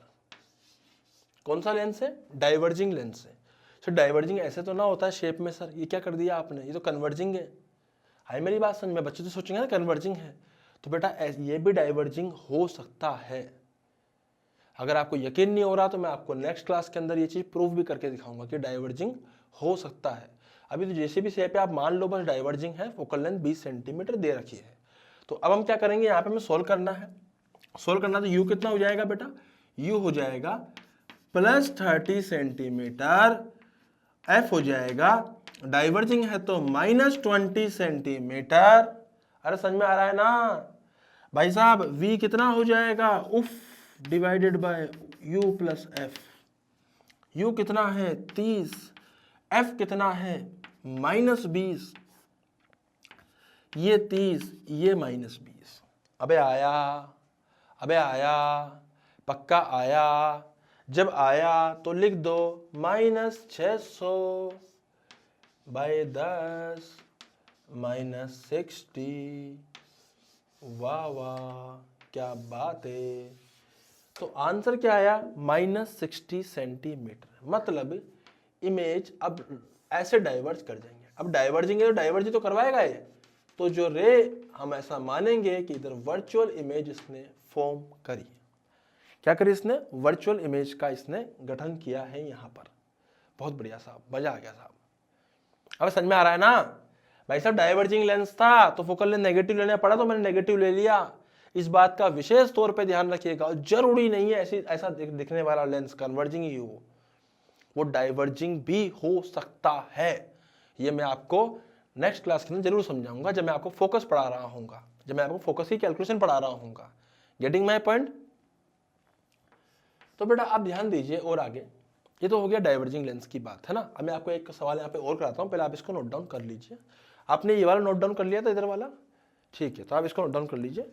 कौन सा लेंस है? डाइवर्जिंग लेंस है। सर डाइवर्जिंग ऐसे तो ना होता है शेप में सर, ये क्या कर दिया आपने, ये तो कन्वर्जिंग है। हाय मेरी बात समझ में, बच्चे तो सोचेंगे ना कन्वर्जिंग है, तो बेटा ये भी डाइवर्जिंग हो सकता है। अगर आपको यकीन नहीं हो रहा तो मैं आपको नेक्स्ट क्लास के अंदर ये चीज़ प्रूव भी करके दिखाऊंगा कि डाइवर्जिंग हो सकता है। अभी तो जैसे भी शेप है आप मान लो बस डाइवर्जिंग है, फोकल लेंथ 20 सेंटीमीटर दे रखी है। तो अब हम क्या करेंगे, यहाँ पे हमें सोल्व करना है। सोल्व करना तो यू कितना हो जाएगा बेटा, यू हो जाएगा +30 सेंटीमीटर, एफ हो जाएगा डाइवर्जिंग है तो -20 सेंटीमीटर। अरे समझ में आ रहा है ना भाई साहब, v कितना हो जाएगा, उफ, divided by u plus F. u कितना है 30, f कितना है -20, ये 30 ये -20। अबे आया, अबे आया, पक्का आया। जब आया तो लिख दो -600 बाय 10 -60। वाह वाह क्या बात है। तो आंसर क्या आया, -60 सेंटीमीटर। मतलब इमेज अब ऐसे डाइवर्ज कर जाएंगे। अब डाइवर्जिंग है तो डाइवर्ज तो करवाएगा ये, तो जो रे हम ऐसा मानेंगे कि इधर वर्चुअल इमेज इसने फॉर्म करी। क्या करी इसने, वर्चुअल इमेज का इसने गठन किया है यहाँ पर। बहुत बढ़िया साहब, मजा आ गया साहब। अब समझ में आ रहा है ना भाई साहब, डाइवर्जिंग लेंस था तो फोकल लेंथ नेगेटिव लेना पड़ा तो मैंने नेगेटिव ले लिया। इस बात का विशेष तौर पे ध्यान रखिएगा, जरूरी नहीं है ऐसा दिखने वाला लेंस कन्वर्जिंग ही हो, वो डाइवर्जिंग भी हो सकता है। ये मैं आपको नेक्स्ट क्लास के अंदर जरूर समझाऊंगा, जब मैं आपको फोकस पढ़ा रहा हूँगा, जब मैं आपको फोकस की कैलकुलेशन पढ़ा रहा हूँगा। Getting my point? तो बेटा आप ध्यान दीजिए और आगे। ये तो हो गया डाइवर्जिंग लेंस की बात, है ना। अब मैं आपको एक सवाल यहाँ पे और कराता हूँ, पहले आप इसको नोट डाउन कर लीजिए। आपने ये वाला नोट डाउन कर लिया था, इधर वाला? ठीक है, तो आप इसको नोट डाउन कर लीजिए।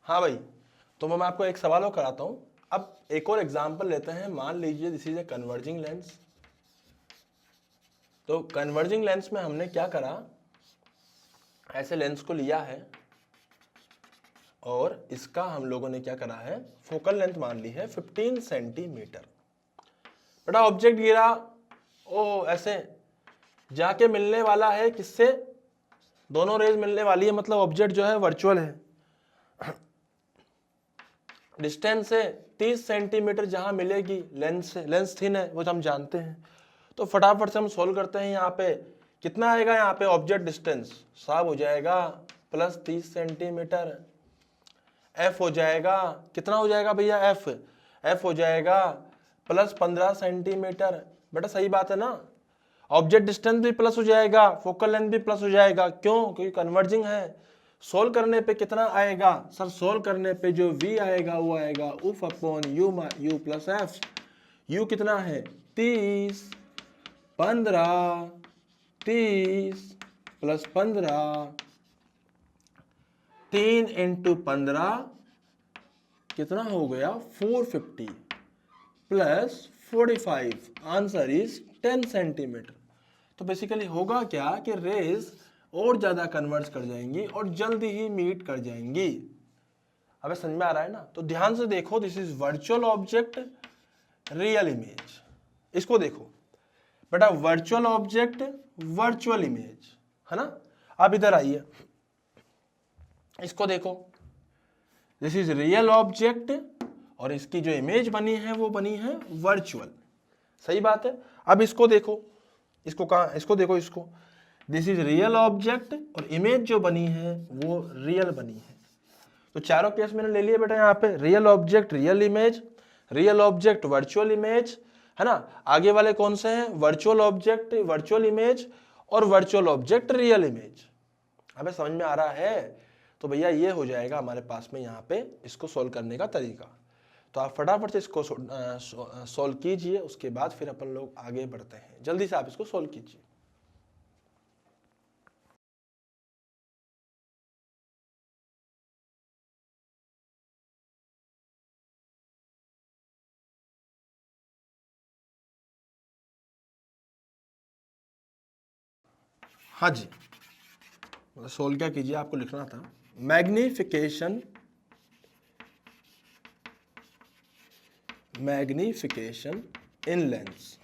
हाँ भाई, तो मैं आपको एक सवाल और कराता हूँ। अब एक और एग्जाम्पल लेते हैं। मान लीजिए this is a converging lens. तो कन्वर्जिंग लेंस में हमने क्या करा, ऐसे लेंस को लिया है और इसका हम लोगों ने क्या करा है, फोकल लेंथ मान ली है 15 सेंटीमीटर। बेटा ऑब्जेक्ट गिरा, ओ ऐसे जाके मिलने वाला है किससे, दोनों रेज मिलने वाली है, मतलब ऑब्जेक्ट जो है वर्चुअल है। डिस्टेंस है 30 सेंटीमीटर जहां मिलेगी लेंस से, लेंस थिन है वो तो हम जानते हैं। तो फटाफट से हम सोल्व करते हैं। यहाँ पे कितना आएगा, यहाँ पे ऑब्जेक्ट डिस्टेंस साहब हो जाएगा +30 सेंटीमीटर। एफ हो जाएगा, कितना हो जाएगा भैया, एफ हो जाएगा +15 सेंटीमीटर। बेटा सही बात है ना, ऑब्जेक्ट डिस्टेंस भी प्लस हो जाएगा, फोकल लेंथ भी प्लस हो जाएगा। क्यों, क्योंकि कन्वर्जिंग है। सोल्व करने पे कितना आएगा सर, सोल्व करने पे जो v आएगा वो आएगा उफ upon u plus F. u कितना है 30, 15, 30 + 15, 3 × 15 कितना हो गया 450 + 45, आंसर इज 10 सेंटीमीटर। तो बेसिकली होगा क्या कि रेज और ज्यादा कन्वर्ज कर जाएंगी और जल्दी ही मीट कर जाएंगी। अब समझ में आ रहा है ना। तो ध्यान से देखो, this is virtual object, real image. इसको देखो बेटा, वर्चुअल ऑब्जेक्ट, वर्चुअल इमेज, है ना। अब इधर आइए, इसको देखो, दिस इज रियल ऑब्जेक्ट और इसकी जो इमेज बनी है वो बनी है वर्चुअल। सही बात है। अब इसको देखो, इसको कहा, इसको देखो, इसको, दिस इज रियल ऑब्जेक्ट और इमेज जो बनी है वो रियल बनी है। तो चारों केस मैंने ले लिए बेटा, यहाँ पे real object real image, real object virtual image, है ना। आगे वाले कौन से हैं, वर्चुअल ऑब्जेक्ट वर्चुअल इमेज और वर्चुअल ऑब्जेक्ट रियल इमेज। हमें समझ में आ रहा है। तो भैया ये हो जाएगा हमारे पास में यहाँ पे इसको सोल्व करने का तरीका। तो आप फटाफट से इसको सोल्व कीजिए, उसके बाद फिर अपन लोग आगे बढ़ते हैं। जल्दी से आप इसको सोल्व कीजिए। हाँ जी, मतलब सोल्व क्या कीजिए, आपको लिखना था मैग्निफिकेशन इन लेंस।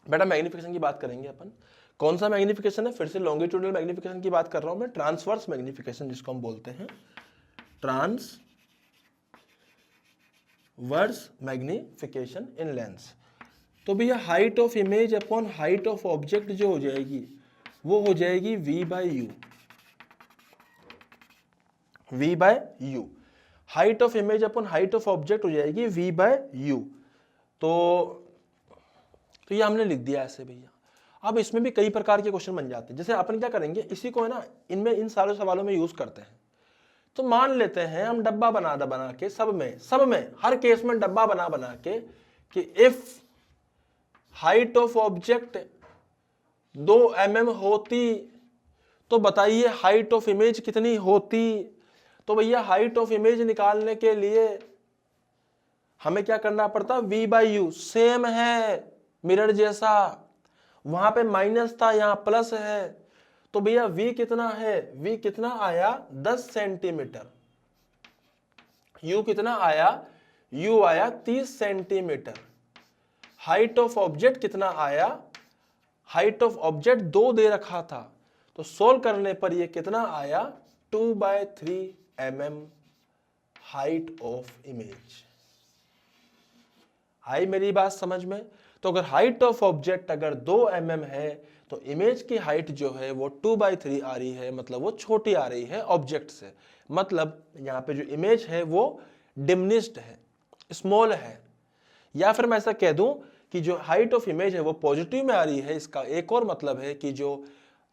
बेटा मैग्निफिकेशन की बात करेंगे अपन, कौन सा मैग्निफिकेशन है, फिर से लॉन्गिट्यूडनल मैग्निफिकेशन की बात कर रहा हूं मैं, ट्रांसवर्स मैग्निफिकेशन जिसको हम बोलते हैं, ट्रांसवर्स मैग्निफिकेशन इन लेंस। तो भैया height of image upon height of object जो हो जाएगी वो हो जाएगी v/u, v/u। Height of image upon height of object हो जाएगी v/u। तो ये हमने लिख दिया ऐसे भैया। अब इसमें भी कई प्रकार के क्वेश्चन बन जाते हैं, जैसे अपन क्या करेंगे, इसी को है ना इनमें इन सारे सवालों में यूज करते हैं। तो मान लेते हैं हम डब्बा बना के सब में हर केस में डब्बा बना के कि if height of object 2 mm होती तो बताइए हाइट ऑफ इमेज कितनी होती। तो भैया हाइट ऑफ इमेज निकालने के लिए हमें क्या करना पड़ता, v/u सेम है मिरर जैसा, वहां पे माइनस था यहां प्लस है। तो भैया v कितना है, v कितना आया 10 सेंटीमीटर, u कितना आया, u आया 30 सेंटीमीटर। हाइट ऑफ ऑब्जेक्ट कितना आया, हाइट ऑफ ऑब्जेक्ट 2 दे रखा था, तो सोल्व करने पर ये कितना आया 2/3 mm हाइट ऑफ इमेज। आई मेरी बात समझ में। तो अगर हाइट ऑफ ऑब्जेक्ट अगर 2 mm है तो इमेज की हाइट जो है वो 2/3 आ रही है, मतलब वो छोटी आ रही है ऑब्जेक्ट से, मतलब यहाँ पे जो इमेज है वो डिमिनिश्ड है, स्मॉल है। या फिर मैं ऐसा कह दूं कि जो हाइट ऑफ इमेज है वो पॉजिटिव में आ रही है, इसका एक और मतलब है कि जो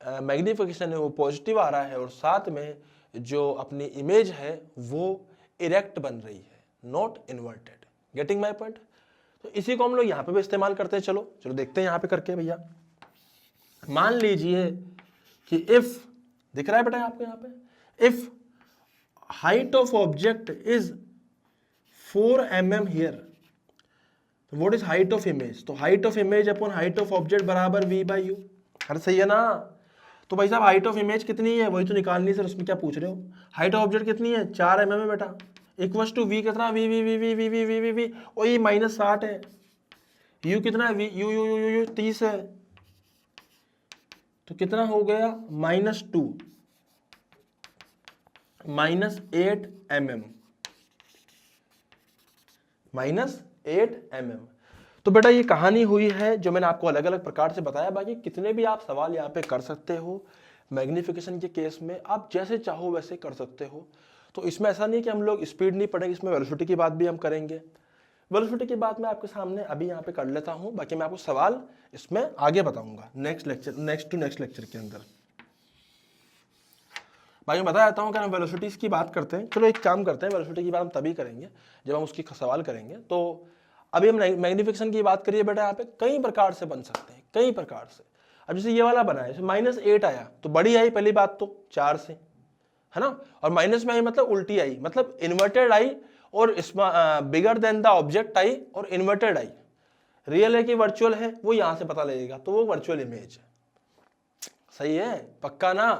मैग्निफिकेशन है वो पॉजिटिव आ रहा है और साथ में जो अपनी इमेज है वो इरेक्ट बन रही है, not inverted. Getting my point. तो इसी को हम लोग यहाँ पे भी इस्तेमाल करते हैं। चलो देखते हैं यहाँ पे करके भैया। मान लीजिए कि इफ, दिख रहा है बेटा आपको यहाँ पे, if height of object is 4 mm here, what is height of image, तो height of image upon height of object बराबर v/u। हर सही है ना। तो भाई साहब हाइट ऑफ इमेज कितनी है वही तो निकालनी सर, उसमें क्या पूछ रहे हो। हाइट ऑफ ऑब्जेक्ट कितनी है 4 mm है बेटा, इक्वल्स टू v कितना v और ये -60 है, u कितना है u 30 है, तो कितना हो गया -2 -8 mm, -8 mm। तो बेटा ये कहानी हुई है जो मैंने आपको अलग अलग प्रकार से बताया। बाकी कितने भी आप सवाल यहाँ पे कर सकते हो मैग्निफिकेशन के केस में, आप जैसे चाहो वैसे कर सकते हो। तो इसमें ऐसा नहीं कि हम लोग स्पीड नहीं पढ़ेंगे, इसमें वेलोसिटी की बात भी हम करेंगे। वेलोसिटी की बात मैं आपके सामने अभी यहाँ पे कर लेता हूँ, बाकी मैं आपको सवाल इसमें आगे बताऊंगा नेक्स्ट लेक्चर के अंदर। भाई मैं बता देता हूँ कि हम वेलोसिटीज की बात करते हैं। चलो एक काम करते हैं, वेलोसिटी की बात हम तभी करेंगे जब हम उसकी सवाल करेंगे। तो अभी हम मैग्निफिकेशन की बात करिए बेटा, यहाँ पे कई प्रकार से बन सकते हैं, कई प्रकार से। अब जैसे ये वाला बना है, -8 आया तो बड़ी आई पहली बात तो 4 से, है ना, और माइनस में आई मतलब उल्टी आई, मतलब इन्वर्टेड आई और bigger than the object I और इन्वर्टेड आई। रियल है कि वर्चुअल है वो यहां से पता लगेगा, तो वो वर्चुअल इमेज है। सही है, पक्का ना।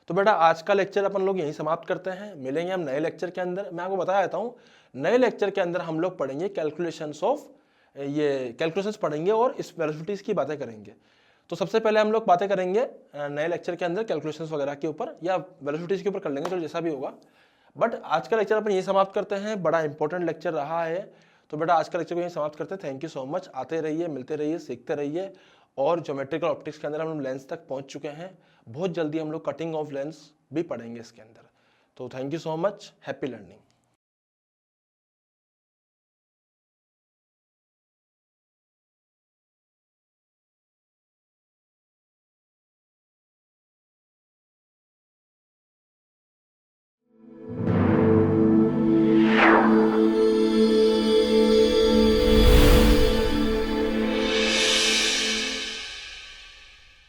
तो बेटा आज का लेक्चर अपन लोग यहीं समाप्त करते हैं, मिलेंगे हम नए लेक्चर के अंदर। मैं आपको बता देता हूँ नए लेक्चर के अंदर हम लोग पढ़ेंगे कैलकुलेशंस ऑफ, ये कैलकुलेशंस पढ़ेंगे और इस वेलोसिटीज की बातें करेंगे। तो सबसे पहले हम लोग बातें करेंगे नए लेक्चर के अंदर कैलकुलेशंस वगैरह के ऊपर या वेलोसिटीज के ऊपर कर लेंगे, तो जैसा भी होगा। बट आज का लेक्चर अपन यही समाप्त करते हैं, बड़ा इंपॉर्टेंट लेक्चर रहा है। तो बेटा आज का लेक्चर को यही समाप्त करते हैं। Thank you so much. आते रहिए, मिलते रहिए, सीखते रहिए। और ज्योमेट्रिकल ऑप्टिक्स के अंदर हम लेंस तक पहुंच चुके हैं, बहुत जल्दी हम लोग कटिंग ऑफ लेंस भी पढ़ेंगे इसके अंदर। तो thank you so much, happy learning.